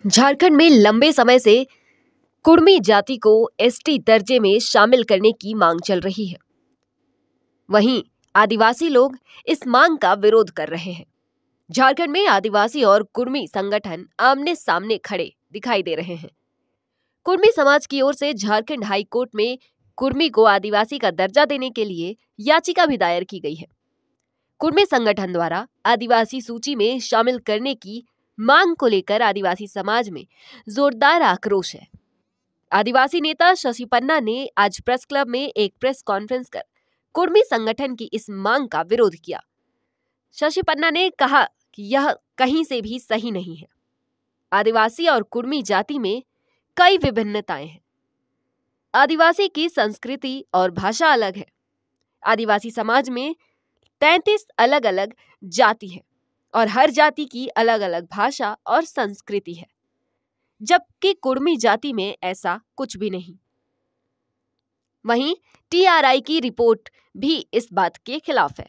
झारखंड में लंबे समय से कुर्मी जाति को एसटी दर्जे में शामिल करने की मांग चल रही है। वहीं आदिवासी लोग इस मांग का विरोध कर रहे हैं। झारखंड में आदिवासी और कुर्मी संगठन आमने सामने खड़े दिखाई दे रहे हैं। कुर्मी समाज की ओर से झारखंड हाई कोर्ट में कुर्मी को आदिवासी का दर्जा देने के लिए याचिका भी दायर की गई है। कुर्मी संगठन द्वारा आदिवासी सूची में शामिल करने की मांग को लेकर आदिवासी समाज में जोरदार आक्रोश है। आदिवासी नेता शशि पन्ना ने आज प्रेस क्लब में एक प्रेस कॉन्फ्रेंस कर कुर्मी संगठन की इस मांग का विरोध किया। शशि पन्ना ने कहा कि यह कहीं से भी सही नहीं है। आदिवासी और कुर्मी जाति में कई विभिन्नताएं हैं। आदिवासी की संस्कृति और भाषा अलग है। आदिवासी समाज में 33 अलग अलग जाति है और हर जाति की अलग अलग भाषा और संस्कृति है, जबकि कुर्मी जाति में ऐसा कुछ भी नहीं। वहीं टीआरआई की रिपोर्ट भी इस बात के खिलाफ है।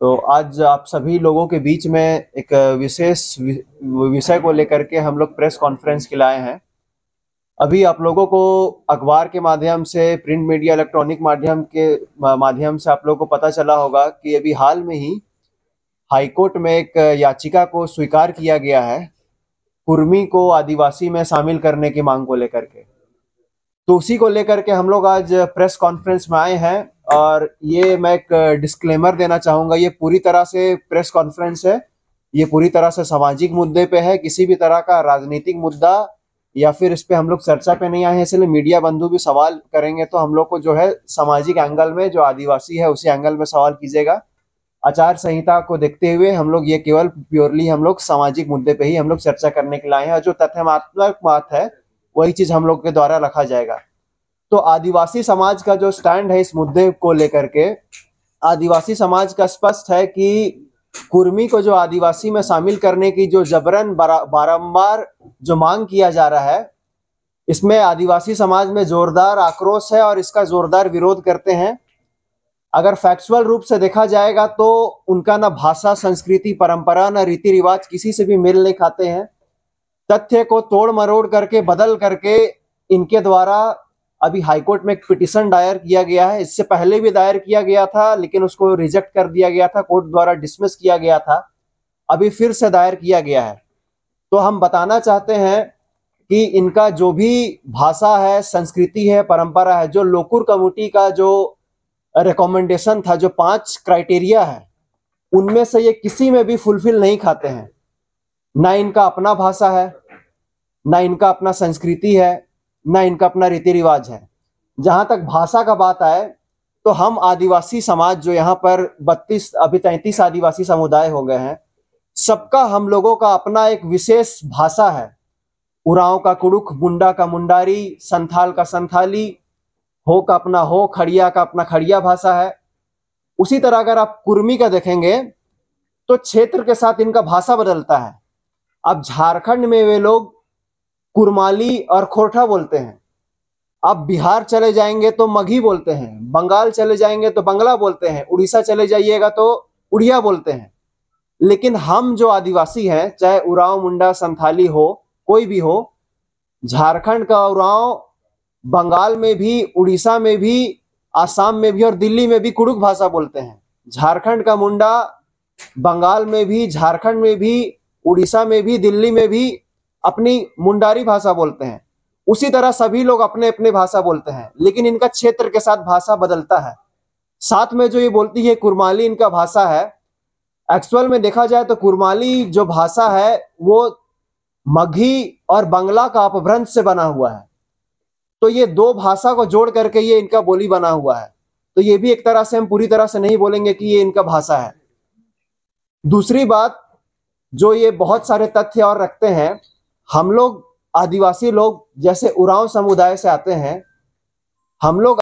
तो आज आप सभी लोगों के बीच में एक विशेष विषय को लेकर के हम लोग प्रेस कॉन्फ्रेंस के लाए हैं। अभी आप लोगों को अखबार के माध्यम से, प्रिंट मीडिया, इलेक्ट्रॉनिक माध्यम से आप लोगों को पता चला होगा कि अभी हाल में ही हाईकोर्ट में एक याचिका को स्वीकार किया गया है कुर्मी को आदिवासी में शामिल करने की मांग को लेकर के। तो उसी को लेकर के हम लोग आज प्रेस कॉन्फ्रेंस में आए हैं। और ये मैं एक डिस्क्लेमर देना चाहूँगा, ये पूरी तरह से प्रेस कॉन्फ्रेंस है, ये पूरी तरह से सामाजिक मुद्दे पे है। किसी भी तरह का राजनीतिक मुद्दा या फिर इस पे हम लोग चर्चा पे नहीं आए हैं। इसलिए मीडिया बंधु भी सवाल करेंगे तो हम लोग को जो है सामाजिक एंगल में, जो आदिवासी है उसी एंगल में सवाल कीजिएगा। आचार संहिता को देखते हुए हम लोग ये केवल प्योरली हम लोग सामाजिक मुद्दे पे ही हम लोग चर्चा करने के लिए आए हैं। और जो तथ्यात्मक बात है वही चीज हम लोग के द्वारा रखा जाएगा। तो आदिवासी समाज का जो स्टैंड है इस मुद्दे को लेकर के, आदिवासी समाज का स्पष्ट है कि कुर्मी को जो आदिवासी में शामिल करने की जो जबरन बारंबार जो मांग किया जा रहा है, इसमें आदिवासी समाज में जोरदार आक्रोश है और इसका जोरदार विरोध करते हैं। अगर फैक्चुअल रूप से देखा जाएगा तो उनका ना भाषा, संस्कृति, परंपरा, ना रीति रिवाज किसी से भी मेल नहीं खाते हैं। तथ्य को तोड़ मरोड़ करके, बदल करके इनके द्वारा अभी हाईकोर्ट में एक पिटीशन दायर किया गया है। इससे पहले भी दायर किया गया था लेकिन उसको रिजेक्ट कर दिया गया था, कोर्ट द्वारा डिसमिस किया गया था। अभी फिर से दायर किया गया है। तो हम बताना चाहते हैं कि इनका जो भी भाषा है, संस्कृति है, परंपरा है, जो लोकुर कमेटी का जो रिकमेंडेशन था, जो 5 क्राइटेरिया है, उनमें से ये किसी में भी फुलफिल नहीं खाते हैं। ना इनका अपना भाषा है, ना इनका अपना संस्कृति है, ना इनका अपना रीति रिवाज है। जहां तक भाषा का बात आए तो हम आदिवासी समाज जो यहाँ पर 33 आदिवासी समुदाय हो गए हैं, सबका हम लोगों का अपना एक विशेष भाषा है। उरांव का कुड़ुख, मुंडा का मुंडारी, संथाल का संथाली, हो का अपना हो, खड़िया का अपना खड़िया भाषा है। उसी तरह अगर आप कुर्मी का देखेंगे तो क्षेत्र के साथ इनका भाषा बदलता है। अब झारखंड में वे लोग कुरमाली और खोरठा बोलते हैं। आप बिहार चले जाएंगे तो मगही बोलते हैं, बंगाल चले जाएंगे तो बंगला बोलते हैं, उड़ीसा चले जाइएगा तो उड़िया बोलते हैं। लेकिन हम जो आदिवासी हैं, चाहे उरांव, मुंडा, संथाली हो, कोई भी हो, झारखंड का उरांव बंगाल में भी, उड़ीसा में भी, आसाम में भी और दिल्ली में भी कुड़ुक भाषा बोलते हैं। झारखंड का मुंडा बंगाल में भी, झारखंड में भी, उड़ीसा में भी, दिल्ली में भी अपनी मुंडारी भाषा बोलते हैं। उसी तरह सभी लोग अपने अपने भाषा बोलते हैं, लेकिन इनका क्षेत्र के साथ भाषा बदलता है। साथ में जो ये बोलती है कुरमाली इनका भाषा है, एक्चुअल में देखा जाए तो कुरमाली जो भाषा है वो मगही और बंगला का अपभ्रंश से बना हुआ है। तो ये 2 भाषा को जोड़ करके ये इनका बोली बना हुआ है। तो ये भी एक तरह से हम पूरी तरह से नहीं बोलेंगे कि ये इनका भाषा है। दूसरी बात, जो ये बहुत सारे तथ्य और रखते हैं, हम लोग आदिवासी लोग जैसे उरांव समुदाय से आते हैं, हम लोग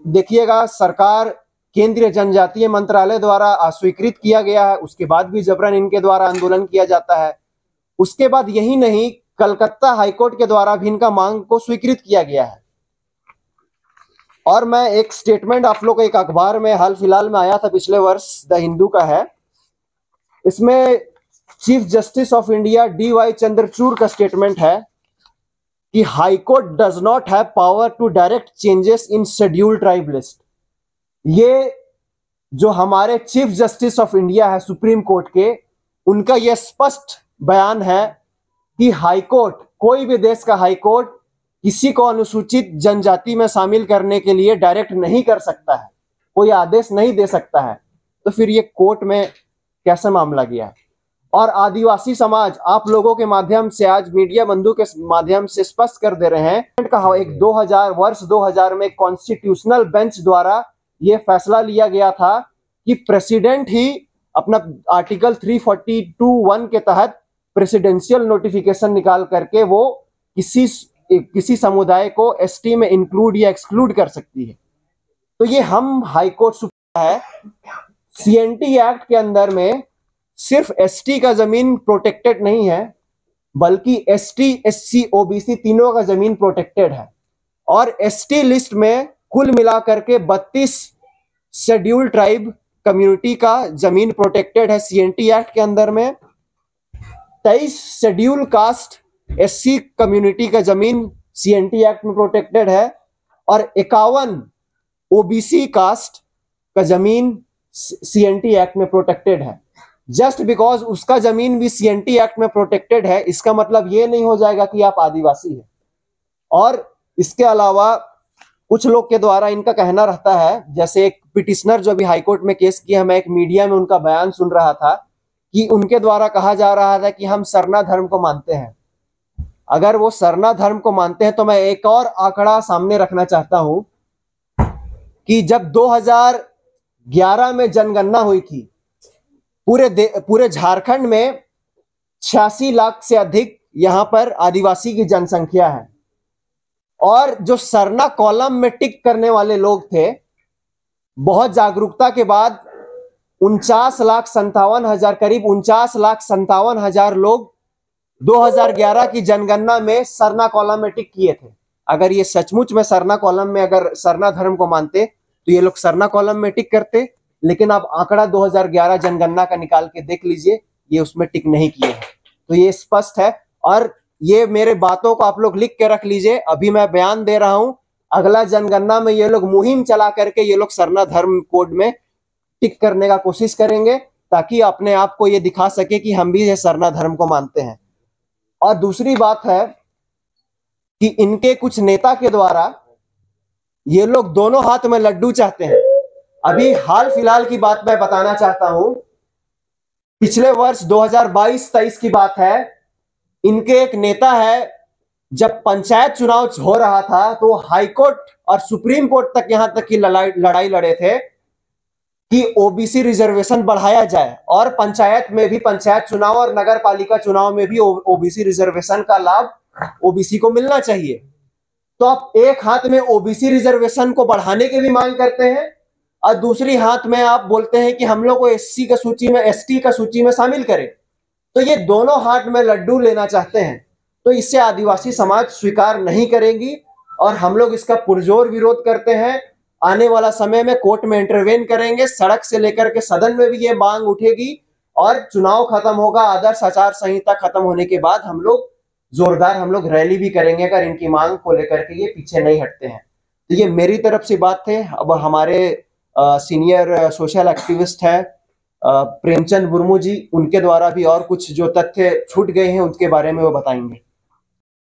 देखिएगा सरकार, केंद्रीय जनजातीय मंत्रालय द्वारा अस्वीकृत किया गया है, उसके बाद भी जबरन इनके द्वारा आंदोलन किया जाता है। उसके बाद यही नहीं, कलकत्ता हाईकोर्ट के द्वारा भी इनका मांग को स्वीकृत किया गया है। और मैं एक स्टेटमेंट आप लोग को एक अखबार में हाल फिलहाल में आया था, पिछले वर्ष, द हिंदू का है। इसमें chief justice of India DY Chandrachud का स्टेटमेंट है कि high court does not have power to direct changes in scheduled tribe list. ये जो हमारे चीफ जस्टिस ऑफ इंडिया है सुप्रीम कोर्ट के, उनका यह स्पष्ट बयान है कि हाई कोर्ट, कोई भी देश का हाई कोर्ट किसी को अनुसूचित जनजाति में शामिल करने के लिए डायरेक्ट नहीं कर सकता है, कोई आदेश नहीं दे सकता है। तो फिर ये कोर्ट में कैसे मामला गया है? और आदिवासी समाज आप लोगों के माध्यम से, आज मीडिया बंधु के माध्यम से स्पष्ट कर दे रहे हैं कहा एक वर्ष 2000 में कॉन्स्टिट्यूशनल बेंच द्वारा ये फैसला लिया गया था कि प्रेसिडेंट ही अपना आर्टिकल 342(1) के तहत प्रेसिडेंशियल नोटिफिकेशन निकाल करके वो किसी समुदाय को एसटी में इंक्लूड या एक्सक्लूड कर सकती है। तो ये हम हाई कोर्ट सुप्रीम है। CNT एक्ट के अंदर में सिर्फ एसटी का जमीन प्रोटेक्टेड नहीं है, बल्कि ST, SC, OBC तीनों का जमीन प्रोटेक्टेड है। और ST लिस्ट में कुल मिलाकर के 32 शेड्यूल्ड ट्राइब कम्युनिटी का जमीन प्रोटेक्टेड है CNT एक्ट के अंदर में। 23 शेड्यूल कास्ट SC कम्युनिटी का जमीन CNT एक्ट में प्रोटेक्टेड है और 51 OBC कास्ट का जमीन CNT एक्ट में प्रोटेक्टेड है। जस्ट बिकॉज उसका जमीन भी CNT एक्ट में प्रोटेक्टेड है, इसका मतलब ये नहीं हो जाएगा कि आप आदिवासी हैं। और इसके अलावा कुछ लोग के द्वारा इनका कहना रहता है, जैसे एक पिटिशनर जो भी हाईकोर्ट में केस किया, मैं एक मीडिया में उनका बयान सुन रहा था कि उनके द्वारा कहा जा रहा था कि हम सरना धर्म को मानते हैं। अगर वो सरना धर्म को मानते हैं तो मैं एक और आंकड़ा सामने रखना चाहता हूं कि जब 2011 में जनगणना हुई थी, पूरे झारखंड में 86 लाख से अधिक यहां पर आदिवासी की जनसंख्या है। और जो सरना कॉलम में टिक करने वाले लोग थे, बहुत जागरूकता के बाद 49,57,000 करीब 49,57,000 लोग 2011 की जनगणना में सरना कॉलम में टिक किए थे। अगर ये सचमुच में सरना कॉलम में अगर सरना धर्म को मानते तो ये लोग सरना कॉलम में टिक करते, लेकिन आप आंकड़ा 2011 जनगणना का निकाल के देख लीजिए, ये उसमें टिक नहीं किए हैं। तो ये स्पष्ट है और ये मेरे बातों को आप लोग लिख के रख लीजिए। अभी मैं बयान दे रहा हूं, अगला जनगणना में ये लोग मुहिम चला करके ये लोग सरना धर्म कोड में टिक करने का कोशिश करेंगे, ताकि अपने आप को ये दिखा सके कि हम भी ये सरना धर्म को मानते हैं। और दूसरी बात है कि इनके कुछ नेता के द्वारा ये लोग दोनों हाथ में लड्डू चाहते हैं। अभी हाल फिलहाल की बात मैं बताना चाहता हूं, पिछले वर्ष 2022-23 की बात है। इनके एक नेता है, जब पंचायत चुनाव हो रहा था तो हाई कोर्ट और सुप्रीम कोर्ट तक यहां तक की लड़ाई लड़े थे कि OBC रिजर्वेशन बढ़ाया जाए और पंचायत में भी, पंचायत चुनाव और नगर पालिका चुनाव में भी OBC रिजर्वेशन का लाभ OBC को मिलना चाहिए। तो आप एक हाथ में OBC रिजर्वेशन को बढ़ाने की भी मांग करते हैं और दूसरी हाथ में आप बोलते हैं कि हम लोग को SC का सूची में, ST का सूची में शामिल करें। तो ये दोनों हाथ में लड्डू लेना चाहते हैं, तो इससे आदिवासी समाज स्वीकार नहीं करेंगी और हम लोग इसका पुरजोर विरोध करते हैं। आने वाला समय में कोर्ट में इंटरवेन करेंगे, सड़क से लेकर के सदन में भी ये मांग उठेगी और चुनाव खत्म होगा, आदर्श आचार संहिता खत्म होने के बाद हम लोग जोरदार रैली भी करेंगे अगर इनकी मांग को लेकर के ये पीछे नहीं हटते हैं। तो ये मेरी तरफ से बात है। अब हमारे सीनियर सोशल एक्टिविस्ट है प्रेमचंद मुर्मू जी, उनके द्वारा भी और कुछ जो तथ्य छूट गए हैं उनके बारे में वो बताएंगे।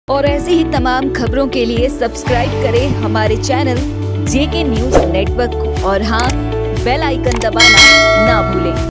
और ऐसे ही तमाम खबरों के लिए सब्सक्राइब करें हमारे चैनल JK न्यूज नेटवर्क को और हाँ, बेल आइकन दबाना ना भूलें।